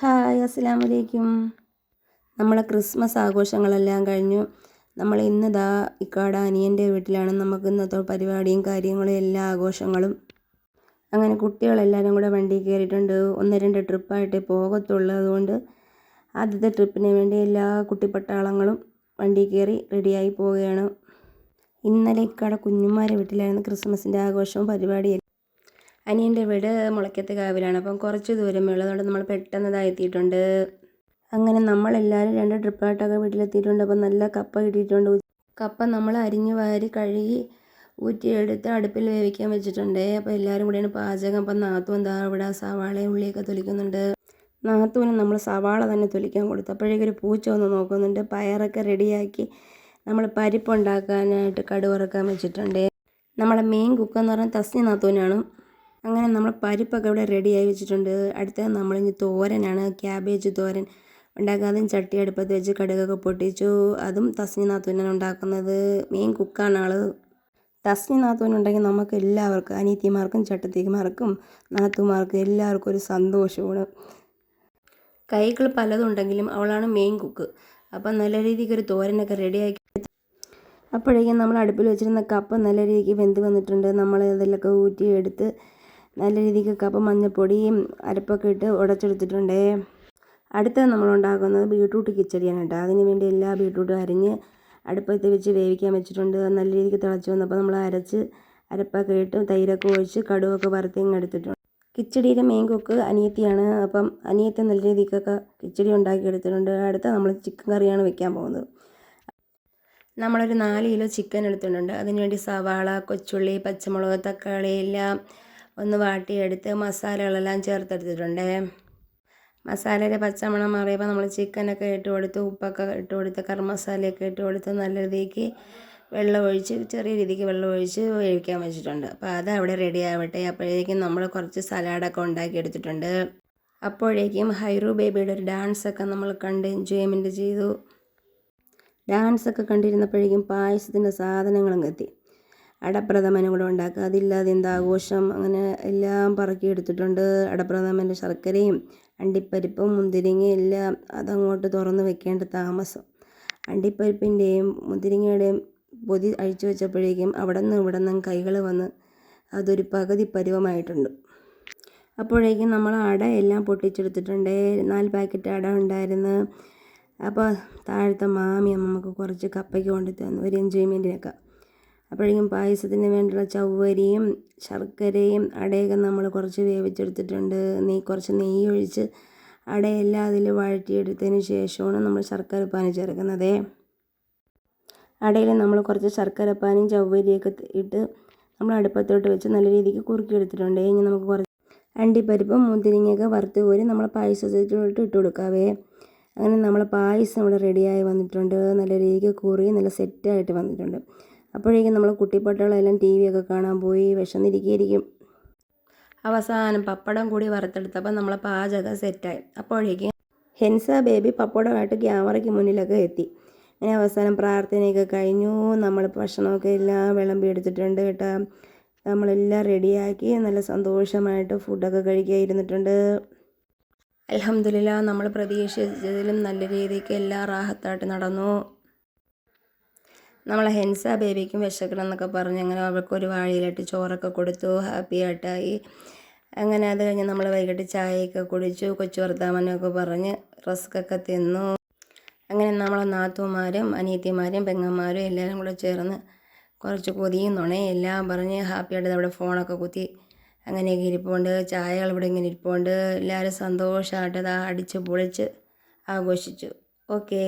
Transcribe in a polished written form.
Hi അസ്സലാമു അലൈക്കും. നമ്മളെ ക്രിസ്മസ് ആഘോഷങ്ങളെല്ലാം കഴിഞ്ഞു. നമ്മൾ ഇന്നിതാ ഇക്കാടെ അനിയൻ്റെ വീട്ടിലാണ്. നമുക്ക് ഇന്നത്തെ പരിപാടിയും കാര്യങ്ങളും എല്ലാ ആഘോഷങ്ങളും. അങ്ങനെ കുട്ടികളെല്ലാവരും കൂടെ വണ്ടി കയറിയിട്ടുണ്ട്. 1-2 ട്രിപ്പായിട്ടേ പോകത്തുള്ളൂ. അതുകൊണ്ട് ആദ്യത്തെ ട്രിപ്പിന് വേണ്ടി എല്ലാ കുട്ടിപ്പട്ടാളങ്ങളും വണ്ടി കയറി റെഡിയായി പോവുകയാണ്. ഇന്നലെ ഇക്കാടെ കുഞ്ഞുമാരെ വീട്ടിലായിരുന്നു ക്രിസ്മസിൻ്റെ ആഘോഷവും പരിപാടിയും. അനിയൻ്റെ വീട് മുളയ്ക്കത്ത് കാവിലാണ്. അപ്പം കുറച്ച് ദൂരമേ ഉള്ളൂ. അതുകൊണ്ട് നമ്മൾ പെട്ടെന്ന് എത്തിയിട്ടുണ്ട്. അങ്ങനെ നമ്മളെല്ലാവരും 2 ട്രിപ്പായിട്ടൊക്കെ വീട്ടിലെത്തിയിട്ടുണ്ട്. അപ്പം നല്ല കപ്പ കിട്ടിയിട്ടുണ്ട്. കപ്പ നമ്മൾ അരിഞ്ഞ് വാരി കഴുകി ഊറ്റിയെടുത്ത് അടുപ്പിൽ വേവിക്കാൻ വെച്ചിട്ടുണ്ട്. അപ്പോൾ എല്ലാവരും കൂടെയാണ് പാചകം. അപ്പം നാത്തൂൻ എന്താ ഇവിടെ സവാളയും ഉള്ളിയൊക്കെ തൊലിക്കുന്നുണ്ട്. നാത്തൂന് നമ്മൾ സവാള തന്നെ തൊലിക്കാൻ കൊടുത്തു. അപ്പോഴേക്കൊരു പൂച്ച വന്ന് നോക്കുന്നുണ്ട്. പയറൊക്കെ റെഡിയാക്കി നമ്മൾ പരിപ്പുണ്ടാക്കാനായിട്ട് കടുക് വറുക്കാൻ വെച്ചിട്ടുണ്ട്. നമ്മളെ മെയിൻ കുക്കെന്ന് പറഞ്ഞാൽ തസ്നി നാത്തൂനാണ്. അങ്ങനെ നമ്മൾ പരിപ്പൊക്കെ ഇവിടെ റെഡിയായി വെച്ചിട്ടുണ്ട്. അടുത്തത് നമ്മളിനി തോരനാണ്, ക്യാബേജ് തോരൻ ഉണ്ടാക്കുക. അതും ചട്ടി അടുപ്പത്ത് വെച്ച് കടുകൊക്കെ പൊട്ടിച്ചു. അതും തസ്നി നാത്തൂനാണ് ഉണ്ടാക്കുന്നത്. മെയിൻ കുക്കാണ് ആൾ. തസ്നി നാത്തൂനുണ്ടെങ്കിൽ നമുക്ക് എല്ലാവർക്കും, അനിയത്തിമാർക്കും ചട്ടത്തിമാർക്കും നാത്തുമാർക്കും എല്ലാവർക്കും ഒരു സന്തോഷമാണ്. കൈകൾ പലതും ഉണ്ടെങ്കിലും അവളാണ് മെയിൻ കുക്ക്. അപ്പം നല്ല രീതിക്ക് ഒരു തോരനൊക്കെ റെഡിയാക്കി. അപ്പോഴേക്കും നമ്മൾ അടുപ്പിൽ വെച്ചിരുന്ന കപ്പ നല്ല രീതിക്ക് വെന്ത് വന്നിട്ടുണ്ട്. നമ്മൾ അതിലൊക്കെ ഊറ്റിയെടുത്ത് നല്ല രീതിക്ക് കപ്പ മഞ്ഞപ്പൊടിയും അരപ്പൊക്കെ ഇട്ട് ഉടച്ചെടുത്തിട്ടുണ്ട്. അടുത്തത് നമ്മൾ ഉണ്ടാക്കുന്നത് ബീട്രൂട്ട് കിച്ചടിയാണ് കേട്ടോ. അതിന് വേണ്ടി എല്ലാ ബീട്രൂട്ടും അരിഞ്ഞ് അടുപ്പത്ത് വെച്ച് വേവിക്കാൻ വെച്ചിട്ടുണ്ട്. നല്ല രീതിക്ക് തിളച്ച് വന്നപ്പോൾ നമ്മൾ അരപ്പൊക്കെ ഇട്ട് തൈരൊക്കെ ഒഴിച്ച് കടുവൊക്കെ വറുത്തിങ്ങ് എടുത്തിട്ടുണ്ട്. കിച്ചടിയുടെ മെയിൻ കുക്ക് അനിയത്തിയാണ്. അപ്പം അനിയത്തി നല്ല രീതിക്കൊക്കെ കിച്ചടി ഉണ്ടാക്കി എടുത്തിട്ടുണ്ട്. അടുത്ത നമ്മൾ ചിക്കൻ കറിയാണ് വെക്കാൻ പോകുന്നത്. നമ്മളൊരു 4 കിലോ ചിക്കൻ എടുത്തിട്ടുണ്ട്. അതിനുവേണ്ടി സവാള, കൊച്ചുള്ളി, പച്ചമുളക്, തക്കാളി എല്ലാം ഒന്ന് വാട്ടിയെടുത്ത് മസാലകളെല്ലാം ചേർത്തെടുത്തിട്ടുണ്ട്. മസാലയുടെ പച്ചമണം മാറിയപ്പോൾ നമ്മൾ ചിക്കനൊക്കെ ഇട്ട് കൊടുത്ത് ഉപ്പൊക്കെ ഇട്ട് കൊടുത്ത് കറി മസാലയൊക്കെ ഇട്ട് കൊടുത്ത് നല്ല രീതിക്ക് ചെറിയ രീതിക്ക് വെള്ളം ഒഴിച്ച് വേവിക്കാൻ വെച്ചിട്ടുണ്ട്. അപ്പോൾ അത് അവിടെ റെഡി ആവട്ടെ. അപ്പോഴേക്കും നമ്മൾ കുറച്ച് സലാഡൊക്കെ ഉണ്ടാക്കിയെടുത്തിട്ടുണ്ട്. അപ്പോഴേക്കും ഹൈറു ബേബിയുടെ ഒരു ഡാൻസൊക്കെ നമ്മൾ കണ്ട് എൻജോയ്മെൻറ്റ് ചെയ്തു. ഡാൻസൊക്കെ കണ്ടിരുന്നപ്പോഴേക്കും പായസത്തിൻ്റെ സാധനങ്ങളും എത്തി. അടപ്രഥമനും കൂടെ ഉണ്ടാക്കുക. അതില്ലാതെ എന്താ ആഘോഷം. അങ്ങനെ എല്ലാം പറക്കിയെടുത്തിട്ടുണ്ട്. അടപ്രഥമൻ്റെ ശർക്കരയും അണ്ടിപ്പരിപ്പും മുന്തിരിങ്ങയും എല്ലാം അതങ്ങോട്ട് തുറന്ന് വെക്കേണ്ട താമസം. അണ്ടിപ്പരിപ്പിൻ്റെയും മുന്തിരിങ്ങയുടെയും പൊതി അഴിച്ചു വെച്ചപ്പോഴേക്കും അവിടെ നിന്നും കൈകൾ വന്ന് അതൊരു പകുതി പരുവമായിട്ടുണ്ട്. അപ്പോഴേക്കും നമ്മൾ അട എല്ലാം പൊട്ടിച്ചെടുത്തിട്ടുണ്ട്. 4 പാക്കറ്റ് അട ഉണ്ടായിരുന്നു. അപ്പോൾ താഴത്തെ മാമിയ നമുക്ക് കുറച്ച് കപ്പയ്ക്ക് കൊണ്ട് തന്നു ഒരു എൻജോയ്മെൻറ്റിനൊക്കെ. അപ്പോഴേക്കും പായസത്തിന് വേണ്ടിയുള്ള ചവ്വരിയും ശർക്കരയും അടയൊക്കെ നമ്മൾ കുറച്ച് വേവിച്ചെടുത്തിട്ടുണ്ട്. കുറച്ച് നെയ്യ് ഒഴിച്ച് അടയെല്ലാം അതിൽ വഴറ്റിയെടുത്തതിന് ശേഷമാണ് നമ്മൾ ശർക്കരപ്പാനി ചേർക്കുന്നത്. അടയിൽ നമ്മൾ കുറച്ച് ശർക്കരപ്പാനിയും ചവ്വരിയൊക്കെ ഇട്ട് നമ്മൾ അടുപ്പത്തോട്ട് വെച്ച് നല്ല രീതിക്ക് കുറുക്കിയെടുത്തിട്ടുണ്ട്. ഇനി നമുക്ക് കുറച്ച് അണ്ടിപ്പരിപ്പും മുന്തിരിങ്ങയൊക്കെ വറുത്ത് കോരി നമ്മൾ പായസത്തിലോട്ട് ഇട്ട് കൊടുക്കാവേ. അങ്ങനെ നമ്മൾ പായസം ഇവിടെ റെഡിയായി വന്നിട്ടുണ്ട്. നല്ല രീതിക്ക് കുറി നല്ല സെറ്റായിട്ട് വന്നിട്ടുണ്ട്. അപ്പോഴേക്കും നമ്മൾ കുട്ടിപ്പട്ടാളെല്ലാം TV ഒക്കെ കാണാൻ പോയി വിശന്നിരിക്കും. അവസാനം പപ്പടം കൂടി വറുത്തെടുത്തപ്പോൾ നമ്മളെ പാചകം സെറ്റായി. അപ്പോഴേക്കും ഹെൻസ ബേബി പപ്പടമായിട്ട് ക്യാമറയ്ക്ക് മുന്നിലൊക്കെ എത്തി. അങ്ങനെ അവസാനം പ്രാർത്ഥനയൊക്കെ കഴിഞ്ഞു. നമ്മൾ ഭക്ഷണമൊക്കെ എല്ലാം വിളമ്പി എടുത്തിട്ടുണ്ട് കേട്ടോ. നമ്മളെല്ലാം റെഡിയാക്കി നല്ല സന്തോഷമായിട്ട് ഫുഡൊക്കെ കഴിക്കാൻ ഇരുന്നിട്ടുണ്ട്. അൽഹംദുലില്ലാ, നമ്മൾ പ്രതീക്ഷിച്ചതിലും നല്ല രീതിക്ക് എല്ലാം റാഹത്തായിട്ട് നടന്നു. നമ്മളെ ഹെൻസ ബേബിക്കും വിശക്കണം എന്നൊക്കെ പറഞ്ഞ് അങ്ങനെ അവർക്കൊരു വാഴയിലിട്ട് ചോറൊക്കെ കൊടുത്തു. ഹാപ്പി ആയിട്ടായി. അങ്ങനെ അത് കഴിഞ്ഞ് നമ്മൾ വൈകിട്ട് ചായയൊക്കെ കുടിച്ചു. കൊച്ചു വർത്താമനൊക്കെ പറഞ്ഞ് റസ്ക്കൊക്കെ തിന്നു. അങ്ങനെ നമ്മളെ നാത്തുമാരും അനിയത്തിമാരും പെങ്ങന്മാരും എല്ലാവരും കൂടെ ചേർന്ന് കുറച്ച് കൊതിയും നുണയും എല്ലാം പറഞ്ഞ് ഹാപ്പി ആയിട്ട് അവിടെ ഫോണൊക്കെ കുത്തി അങ്ങനെയൊക്കെ ഇരിപ്പുണ്ട്. ചായകൾ ഇവിടെ ഇങ്ങനെ ഇരിപ്പുണ്ട്. എല്ലാവരും സന്തോഷമായിട്ട് അടിച്ച് പൊളിച്ച് ആഘോഷിച്ചു. ഓക്കേ.